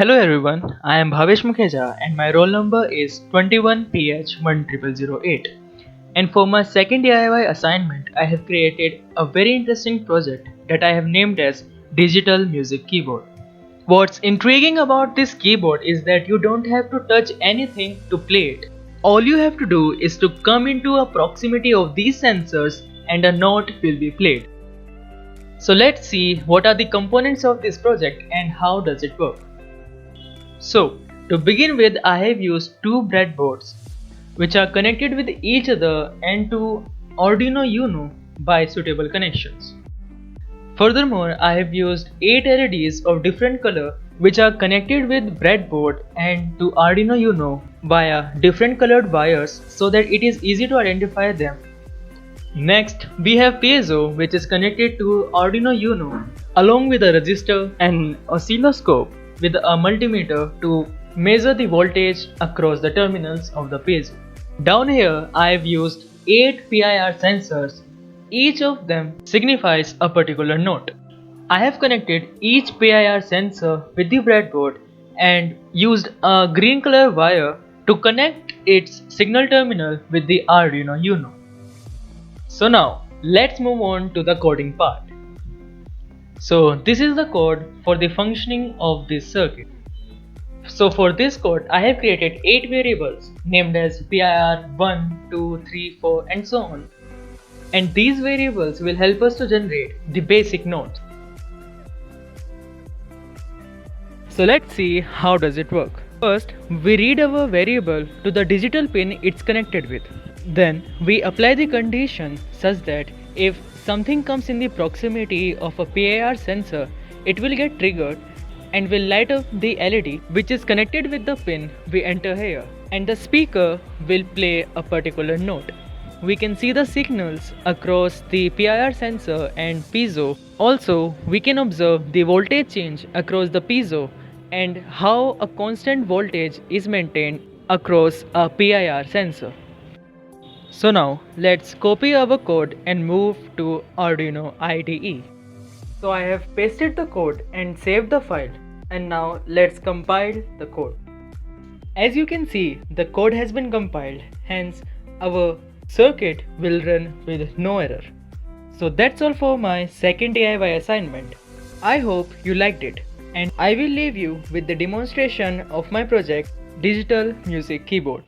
Hello everyone, I am Bhavesh Mukheja and my roll number is 21PH10008. And for my second DIY assignment, I have created a very interesting project that I have named as Digital Music Keyboard. What's intriguing about this keyboard is that you don't have to touch anything to play it. All you have to do is to come into a proximity of these sensors and a note will be played. So let's see what are the components of this project and how does it work. So, to begin with, I have used two breadboards which are connected with each other and to Arduino Uno by suitable connections. Furthermore, I have used 8 LEDs of different color which are connected with breadboard and to Arduino Uno via different colored wires so that it is easy to identify them. Next, we have piezo which is connected to Arduino Uno along with a resistor and oscilloscope with a multimeter to measure the voltage across the terminals of the piezo. Down here I have used 8 PIR sensors. Each of them signifies a particular note. I have connected each PIR sensor with the breadboard and used a green color wire to connect its signal terminal with the Arduino Uno. So now let's move on to the coding part. So this is the code for the functioning of this circuit. So for this code I have created 8 variables named as PIR 1, 2, 3, 4 and so on. And these variables will help us to generate the basic notes. So let's see how does it work. First, we read our variable to the digital pin it's connected with. Then we apply the condition such that if something comes in the proximity of a PIR sensor, it will get triggered and will light up the LED which is connected with the pin we enter here, and the speaker will play a particular note. We can see the signals across the PIR sensor and piezo. Also, we can observe the voltage change across the piezo and how a constant voltage is maintained across a PIR sensor. So now let's copy our code and move to Arduino IDE. So I have pasted the code and saved the file, and now let's compile the code. As you can see, the code has been compiled, hence our circuit will run with no error. So that's all for my second DIY assignment. I hope you liked it, and I will leave you with the demonstration of my project Digital Music Keyboard.